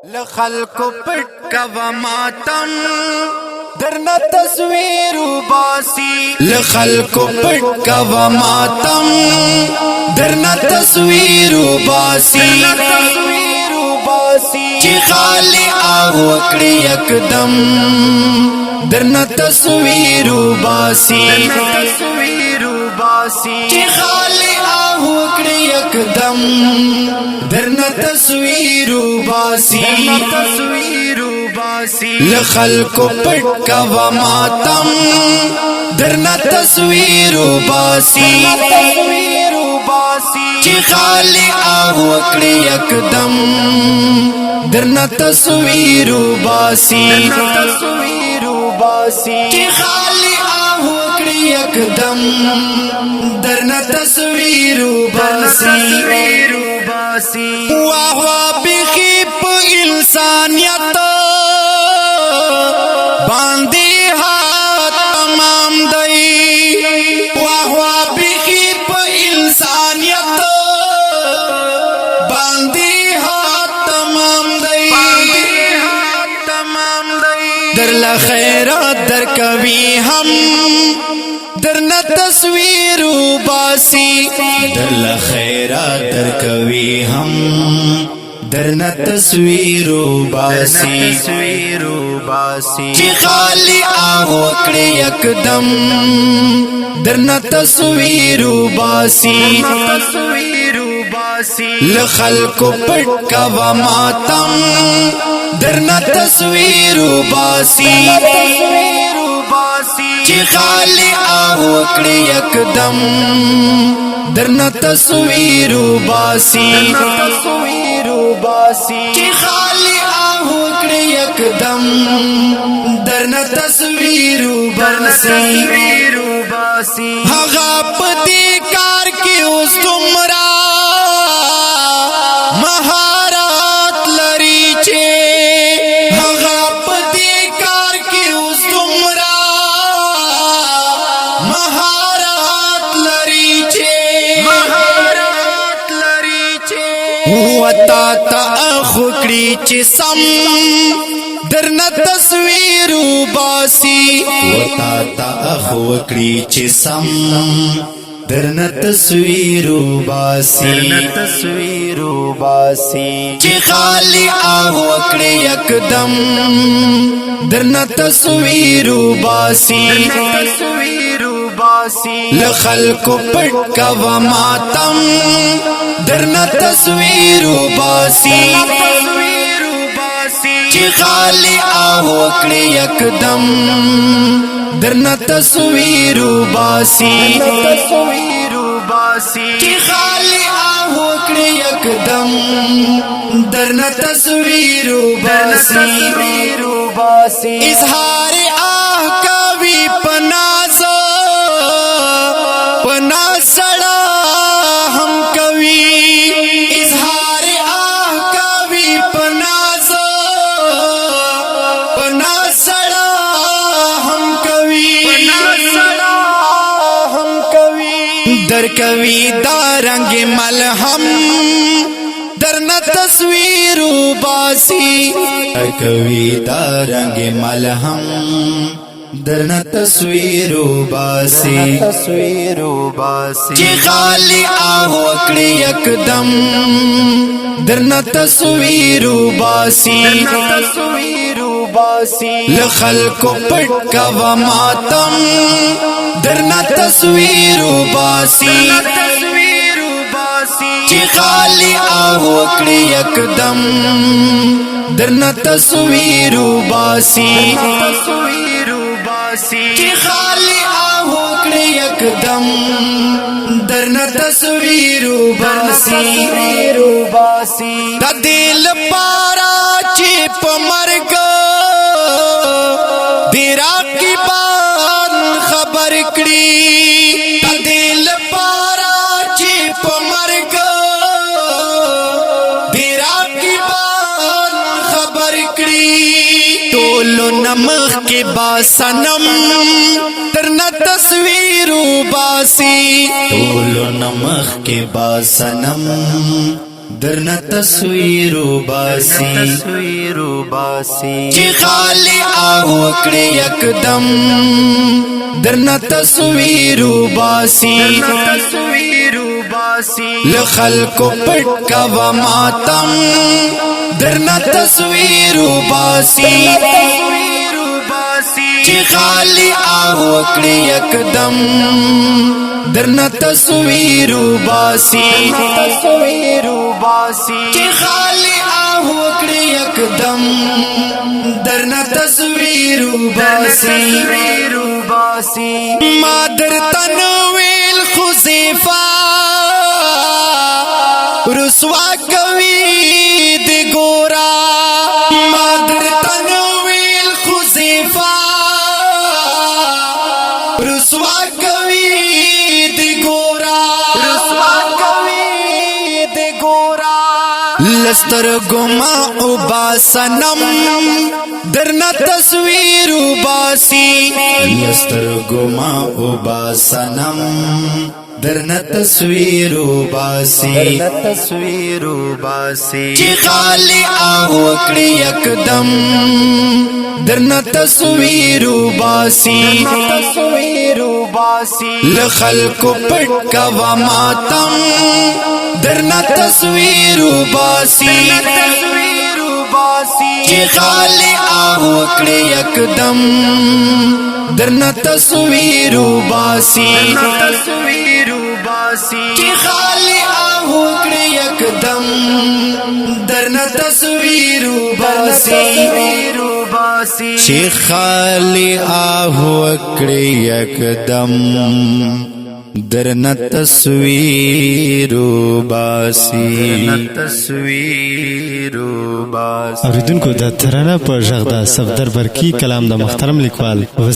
لخلق پټ کوا ماتم درنا تصویر باسی لخلق پټ کوا ماتم درنا تصویر باسی چی خالی آہو اکڑی اکدم درنا تصویر باسی چی خالی آہو اکڑی اکدم درنا تصویر باسی لخلق پټ کوا ماتم درنا تصویر باسی چی خالی آہو اکڑی اکدم درنا تصویر باسی چی خالی آہو اکڑی اکدم درنا تصویر باسی واہ واہ بخی پا انسانیت باندی ہاتھ تمام دئی واہ واہ بخی پا انسانیت باندی ہاتھ تمام دئی در لخیرات در کبھی ہم درنا تصویر باسی در لخیرات در کبھی ہم درنا تصویر باسی چی خالی آہو اکڑی اکدم درنا تصویر باسی لخلق پټ کوا ماتم درنا تصویر باسی چی خالی آہو اکڑی اکدم درنا تصویر باسی چی خالی آہو اکڑی اکدم درنا تصویر باسی ہغا پتی کار کی اس تمرا مہارات لری چے ہغا پتی کار کی اس تمرا مہارات لری چے وطا تا اخوکڑی چی سم درنا تصویر باسی وطا تا اخوکڑی چی سم درنا تصویر باسی چی خالی آہو اکڑی اکدم درنا تصویر باسی لخلق پټ کوا ماتم درنا تصویر باسی چی خالی آہو اکڑی اکدم درنا تصویر باسی چی خالی آہو اکڑی اکدم درنا تصویر باسی اظہار آہ کبھی پناز پناسڑا ہم کبھی اظہار آہ کبھی پناز پناسڑا ہم کبھی در کبھی دارنگ ملہم درنا تصویر باسی کبھی دارنگ ملہم درنا تصویر باسی چی خالی آہو اکڑی اکدم درنا تصویر باسی لخلق پټ کوا ماتم درنا تصویر باسی چی خالی آہو اکڑی اکدم درنا تصویر باسی چی خالی آہو اکڑی اکدم درنا تصویر باسی دا دل پارا چی پا مرگ دیرا کی بان خبر کڑی دا دل پارا چی پا مرگ دیرا کی بان خبر کڑی تولو نمخ کی باسنم درنا تصویر باسی تولو نمخ کی باسنم درنا تصویر باسی چی خالی آو کڑی یکدم درنا تصویر باسی لخلقو پٹ کوا ماتم درنا تصویر باسی چی خالی آو کڑی یکدم درنا تصویر باسی چی خالی آو کڑی یکدم درنا تصویر باسی ما در تنویل خزیفا رسوا کوي دی ګورا ما در تنویل خزیفا رسوا کوي دی ګورا لستر ګما او باسنم درنا تصویر باسی لستر ګما او باسنم درنا تصویر باسی چی خالی آو کڑی یکدم درنا تصویر باسی لخلقو پٹ کوا ماتم درنا تصویر باسی چی خالی آو کڑی یکدم درنا تصویر باسی چی خالی آو کڑی یکدم درنا تصویر باسی چی خالی آو کڑی یکدم درنا تصویر باسی اوریدونکو د ترانه په ژغ د صفدر برکی کلام د محترم لیکوال